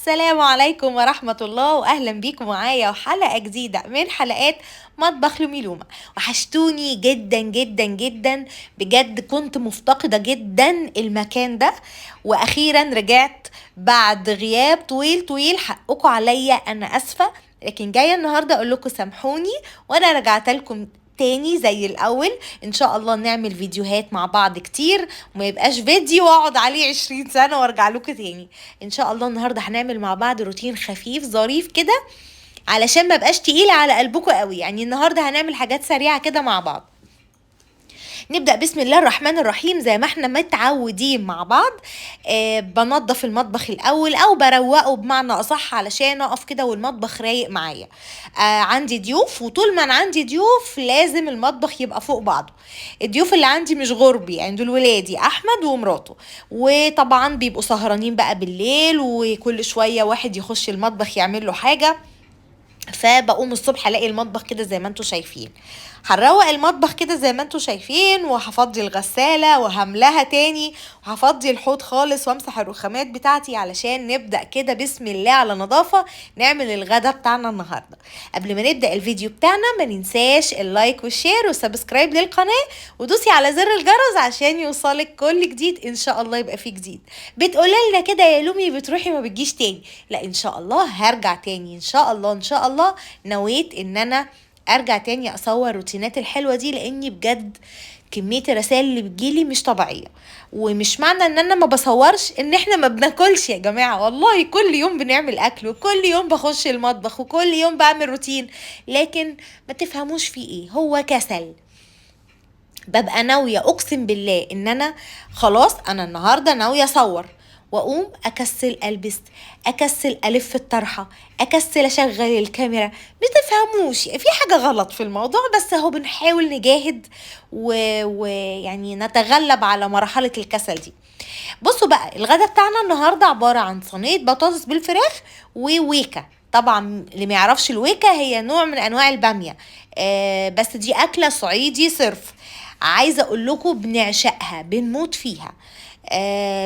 السلام عليكم ورحمة الله وأهلا بيكم معايا وحلقة جديدة من حلقات مطبخ لومي لومة. وحشتوني جدا جدا جدا بجد، كنت مفتقدة جدا المكان ده، وأخيرا رجعت بعد غياب طويل طويل. حقكم عليا، أنا أسفة، لكن جاية النهاردة أقول لكم سامحوني، وأنا رجعت لكم تاني زي الاول. ان شاء الله نعمل فيديوهات مع بعض كتير، وما يبقاش فيديو واقعد عليه 20 سنة وارجع لكم تاني. ان شاء الله النهاردة هنعمل مع بعض روتين خفيف ظريف كده، علشان ما بقاش تقيلة على قلبكم قوي. يعني النهاردة هنعمل حاجات سريعة كده مع بعض. نبدأ بسم الله الرحمن الرحيم زي ما احنا متعودين مع بعض. بنضف المطبخ الأول أو بروقه بمعنى أصح، علشان أقف كده والمطبخ رايق معايا. عندي ضيوف، وطول ما أنا عندي ضيوف لازم المطبخ يبقى فوق بعضه. الضيوف اللي عندي مش غربي، يعني دول ولادي أحمد ومراته، وطبعا بيبقوا سهرانين بقى بالليل، وكل شوية واحد يخش المطبخ يعمل له حاجة، فبقوم الصبح الاقي المطبخ كده زي ما انتوا شايفين. هنروق المطبخ كده زي ما انتوا شايفين، وهفضي الغسالة وهملاها تاني، وهفضي الحوض خالص وامسح الرخامات بتاعتي، علشان نبدأ كده بسم الله على نظافة نعمل الغدا بتاعنا النهاردة. قبل ما نبدأ الفيديو بتاعنا ما ننساش اللايك والشير والسبسكرايب للقناة، ودوسي على زر الجرس عشان يوصلك كل جديد. ان شاء الله يبقى فيه جديد. بتقولي لنا كده يا لومي بتروحي ما بتجيش تاني؟ لا، ان شاء الله هرجع تاني، ان شاء الله ان شاء الله. نويت ان انا ارجع تاني اصور الروتينات الحلوة دي، لاني بجد كمية الرسائل اللي بتجيلي مش طبيعية. ومش معنى ان انا ما بصورش ان احنا ما بناكلش يا جماعة، والله كل يوم بنعمل اكل، وكل يوم بخش المطبخ، وكل يوم بعمل روتين، لكن ما تفهموش فيه ايه، هو كسل. ببقى ناوية اقسم بالله ان انا خلاص انا النهاردة ناوية اصور، واقوم اكسل البس، اكسل الف الطرحة، اكسل اشغل الكاميرا. بتفهموش في حاجة غلط في الموضوع، بس اهو بنحاول نجاهد ويعني نتغلب على مرحلة الكسل دي. بصوا بقى، الغدا بتاعنا النهاردة عبارة عن صينية بطاطس بالفراخ وويكا. طبعا اللي ما يعرفش الويكا، هي نوع من انواع البامية، بس دي اكلة صعيدي صرف. عايزة اقول لكم بنعشقها، بنموت فيها.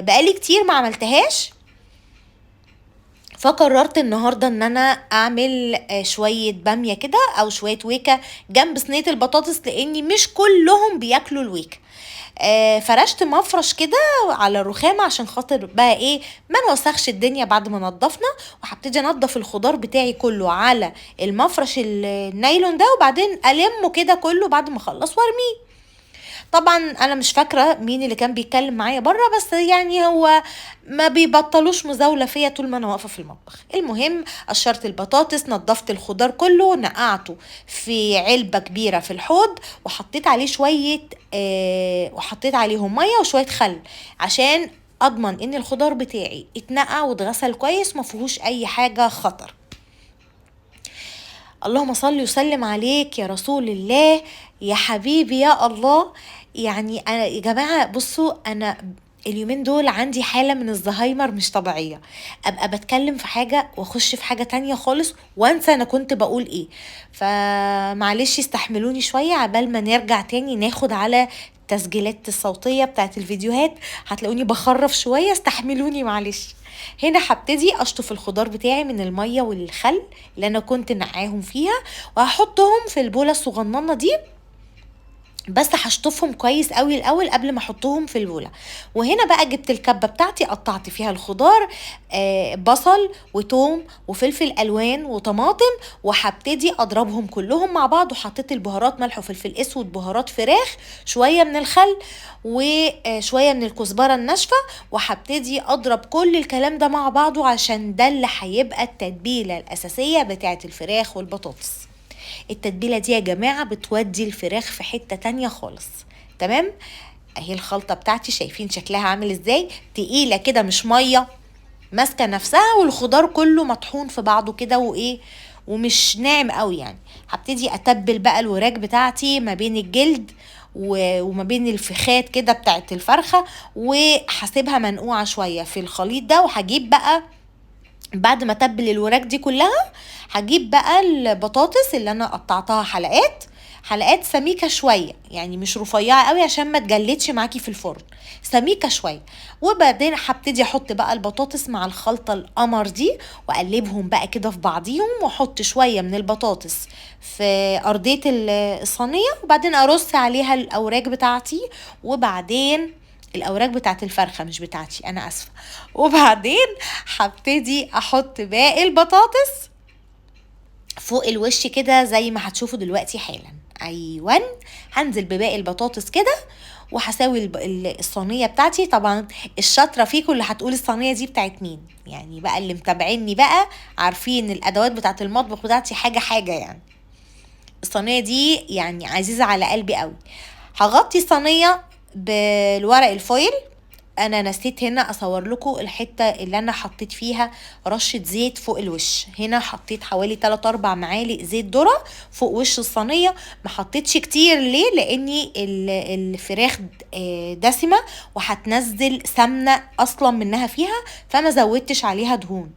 بقالي كتير ما عملتهاش، فقررت النهاردة ان انا اعمل شوية بامية كده او شوية ويكا جنب صينية البطاطس، لاني مش كلهم بياكلوا الويكا. فرشت مفرش كده على الرخام عشان خاطر بقى ايه ما نوسخش الدنيا بعد ما نضفنا. وهبتدي انضف الخضار بتاعي كله على المفرش النايلون ده، وبعدين المه كده كله بعد ما اخلص وارميه. طبعا انا مش فاكره مين اللي كان بيتكلم معايا بره، بس يعني هو ما بيبطلوش مزاوله فيا طول ما انا واقفه في المطبخ. المهم قشرت البطاطس، نضفت الخضار كله، نقعته في علبه كبيره في الحوض، وحطيت عليه شويه وحطيت عليهم ميه وشويه خل، عشان اضمن ان الخضار بتاعي اتنقع واتغسل كويس ما فيهوش اي حاجه خطر. اللهم صل وسلم عليك يا رسول الله، يا حبيبي يا الله. يعني أنا يا جماعة بصوا، أنا اليومين دول عندي حالة من الزهايمر مش طبيعية. أبقى بتكلم في حاجة واخش في حاجة تانية خالص، وانسى أنا كنت بقول ايه. فمعلش استحملوني شوية عبال ما نرجع تاني ناخد على التسجيلات الصوتية بتاعت الفيديوهات. هتلاقوني بخرف شوية، استحملوني معلش. هنا هبتدي اشطف الخضار بتاعي من المية والخل اللي انا كنت نقعاهم فيها، وهحطهم في البولة الصغننة دي، بس هشطفهم كويس قوي الاول قبل ما احطهم في البوله. وهنا بقى جبت الكبه بتاعتي، قطعت فيها الخضار، بصل وتوم وفلفل الوان وطماطم، وهبتدي اضربهم كلهم مع بعض. وحطيت البهارات ملح وفلفل اسود، بهارات فراخ، شويه من الخل، وشويه من الكزبره الناشفه. وهبتدي اضرب كل الكلام ده مع بعضه، عشان ده اللي هيبقى التتبيله الاساسيه بتاعه الفراخ والبطاطس. التتبيلة دي يا جماعة بتودي الفراخ في حتة تانية خالص. تمام، اهي الخلطة بتاعتي شايفين شكلها عامل ازاي، تقيلة كده مش مية، ماسكة نفسها، والخضار كله مطحون في بعضه كده وايه، ومش ناعم قوي يعني. هبتدي اتبل بقى الوراك بتاعتي ما بين الجلد وما بين الفخات كده بتاعت الفرخة، وهسيبها منقوعة شوية في الخليط ده. وهجيب بقى بعد ما اتبل الوراك دي كلها، هجيب بقى البطاطس اللي انا قطعتها حلقات، حلقات سميكه شويه، يعني مش رفيعه قوي عشان ما تجلدش معاكي في الفرن، سميكه شويه. وبعدين هبتدي احط بقى البطاطس مع الخلطه القمر دي، واقلبهم بقى كده في بعضيهم، واحط شويه من البطاطس في ارضيه الصينيه، وبعدين ارص عليها الاوراق بتاعتي، وبعدين الاوراق بتاعت الفرخه مش بتاعتي، انا اسفه. وبعدين هبتدي احط باقي البطاطس فوق الوش كده زي ما هتشوفوا دلوقتي حالا. ايوان، هنزل بباقي البطاطس كده، وهساوي الصينيه بتاعتي. طبعا الشاطره فيكم اللي هتقول الصينيه دي بتاعت مين، يعني بقى اللي متابعيني بقى عارفين الادوات بتاعت المطبخ بتاعتي حاجه حاجه يعني. الصينيه دي يعني عزيزه على قلبي قوي. هغطي الصينيه بالورق الفويل. انا نسيت هنا اصور لكم الحته اللي انا حطيت فيها رشه زيت فوق الوش. هنا حطيت حوالي 3 4 معالق زيت ذره فوق وش الصينيه. ما حطيتش كتير ليه؟ لاني الفراخ دسمه وهتنزل سمنه اصلا منها فيها، فما زودتش عليها دهون.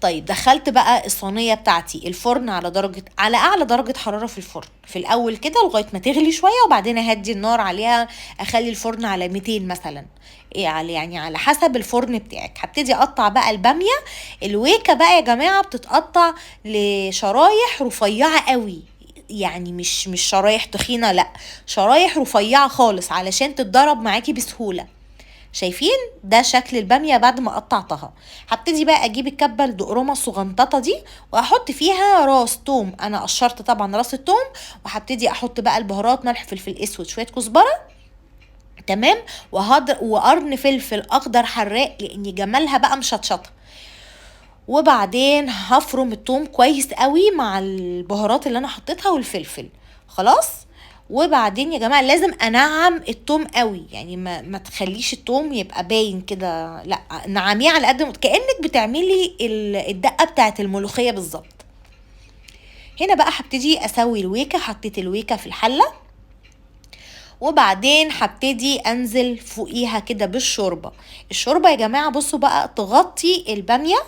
طيب دخلت بقى الصينيه بتاعتي الفرن على اعلى درجه حراره في الفرن في الاول كده لغايه ما تغلي شويه، وبعدين اهدي النار عليها، اخلي الفرن على 200 مثلا، يعني على حسب الفرن بتاعك. هبتدي اقطع بقى الباميه. الويكه بقى يا جماعه بتتقطع لشرايح رفيعه قوي، يعني مش شرايح تخينه، لا شرايح رفيعه خالص علشان تتضرب معاكي بسهوله. شايفين ده شكل الباميه بعد ما قطعتها؟ هبتدي بقى اجيب الكبه الدقرمه الصغنططه دي، واحط فيها راس توم. انا قشرت طبعا راس التوم، وهبتدي احط بقى البهارات، ملح، فلفل اسود، شويه كزبره، تمام، وقرن فلفل اخضر حراق لان جمالها بقى مشطشطه. وبعدين هفرم التوم كويس قوي مع البهارات اللي انا حطيتها والفلفل. خلاص. وبعدين يا جماعه لازم انعم التوم قوي، يعني ما تخليش التوم يبقى باين كده، لا نعميه على قد كانك بتعملي الدقه بتاعه الملوخيه بالظبط. هنا بقى هبتدي اسوي الويكه. حطيت الويكه في الحله، وبعدين هبتدي انزل فوقيها كده بالشوربه. الشوربه يا جماعه بصوا بقى تغطي الباميه،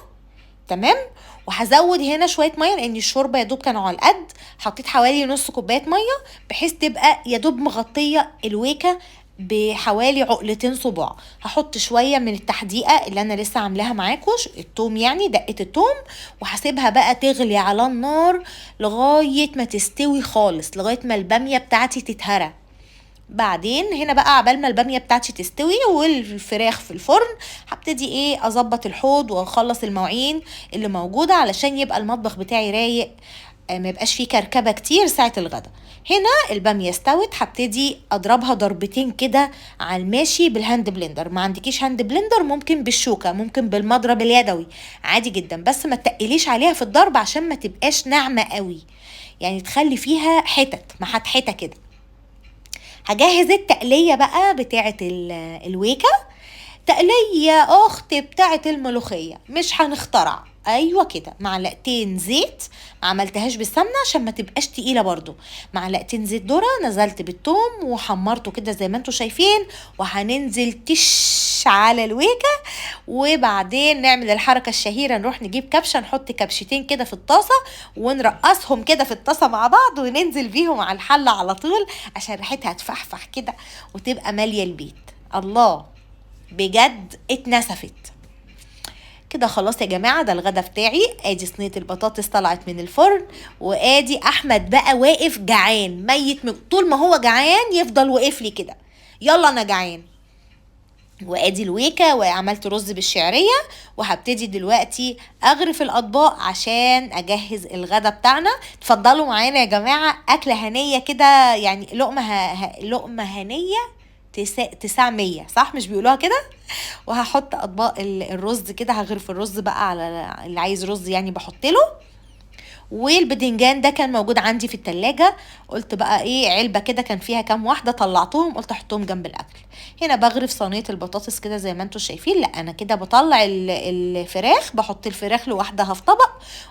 تمام. وهزود هنا شويه ميه لان الشوربه يا دوب كانوا على القد. حطيت حوالي نص كوبايه ميه بحيث تبقى يا دوب مغطيه الويكه بحوالي عقلتين صباع. هحط شويه من التحديقه اللي انا لسه عاملاها معاكم، التوم يعني دقه التوم، وهسيبها بقى تغلي على النار لغايه ما تستوي خالص، لغايه ما الباميه بتاعتي تتهرى. بعدين هنا بقى عبال ما الباميه بتاعتي تستوي والفراخ في الفرن، هبتدي اظبط الحوض واخلص المواعين اللي موجوده علشان يبقى المطبخ بتاعي رايق، ما يبقاش فيه كركبه كتير ساعه الغدا. هنا الباميه استوت، هبتدي اضربها ضربتين كده على الماشي بالهاند بلندر. ما عندكيش هاند بلندر ممكن بالشوكه، ممكن بالمضرب اليدوي، عادي جدا، بس ما تقليش عليها في الضرب عشان ما تبقاش ناعمه قوي، يعني تخلي فيها حتت محت حته كده. هجهز التقلية بقى بتاعة الويكة. تقلية اخت بتاعة الملوخية، مش هنخترع، ايوه كده. معلقتين زيت، ما عملتهاش بالسمنه عشان ما تبقاش تقيله برضو. معلقتين زيت ذره، نزلت بالثوم وحمرته كده زي ما انتم شايفين، وهننزل تش على الويكه. وبعدين نعمل الحركه الشهيره، نروح نجيب كبشه، نحط كبشتين كده في الطاسه ونرقصهم كده في الطاسه مع بعض، وننزل بيهم على الحله على طول عشان ريحتها تفحفح كده وتبقى ماليه البيت. الله، بجد اتنسفت كده. خلاص يا جماعه، ده الغدا بتاعي. ادي صينيه البطاطس طلعت من الفرن، وادي احمد بقى واقف جعان ميت طول ما هو جعان يفضل واقف لي كده، يلا انا جعان. وادي الويكه، وعملت رز بالشعريه، وهبتدي دلوقتي اغرف الاطباق عشان اجهز الغدا بتاعنا. اتفضلوا معانا يا جماعه، اكله هنيه كده، يعني لقمه هنيه 900 صح، مش بيقولوها كده؟ وهحط اطباق الرز كده، هغرف الرز بقى على اللي عايز رز يعني بحط له. والبدنجان ده كان موجود عندي في التلاجة، قلت بقى علبة كده كان فيها كام واحدة، طلعتهم قلت احطهم جنب الاكل. هنا بغرف صينية البطاطس كده زي ما انتم شايفين. لا انا كده بطلع الفراخ، بحط الفراخ لوحدها في طبق،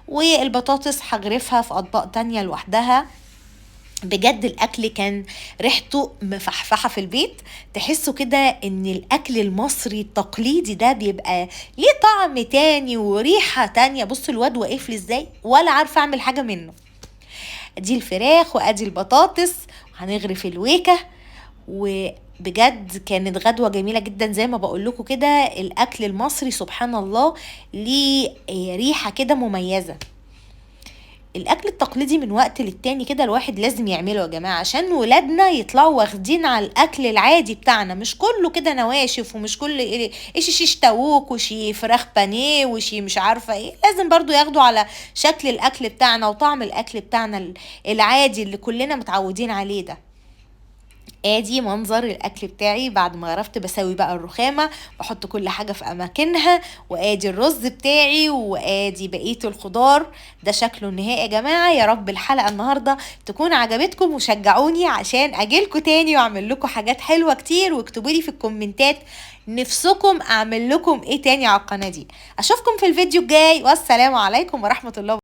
والبطاطس هغرفها في اطباق تانية لوحدها. بجد الاكل كان ريحته مفحفحه في البيت، تحسوا كده ان الاكل المصري التقليدي ده بيبقى ليه طعم تاني وريحه تانية. بصوا الواد واقف لي ازاي، ولا عارفه اعمل حاجه منه. ادي الفراخ وادي البطاطس، وهنغرف الويكة. وبجد كانت غدوة جميلة جدا. زي ما بقول لكم كده، الاكل المصري سبحان الله ليه ريحة كده مميزة. الاكل التقليدي من وقت للتاني كده الواحد لازم يعمله يا جماعه، عشان ولادنا يطلعوا واخدين على الاكل العادي بتاعنا، مش كله كده نواشف، ومش كل ايش شيش تاووك وشي فراخ بانيه وشي مش عارفه ايه. لازم برضو ياخدوا على شكل الاكل بتاعنا وطعم الاكل بتاعنا العادي اللي كلنا متعودين عليه ده. ادي منظر الاكل بتاعي بعد ما غرفت. بسوي بقى الرخامة، بحط كل حاجة في اماكنها، وادي الرز بتاعي، وادي بقية الخضار. ده شكله النهائي يا جماعة. يا رب الحلقة النهاردة تكون عجبتكم، وشجعوني عشان اجيلكوا تاني واعمل لكم حاجات حلوة كتير. واكتبوا لي في الكومنتات نفسكم اعمل لكم ايه تاني على القناة دي. اشوفكم في الفيديو الجاي، والسلام عليكم ورحمة الله.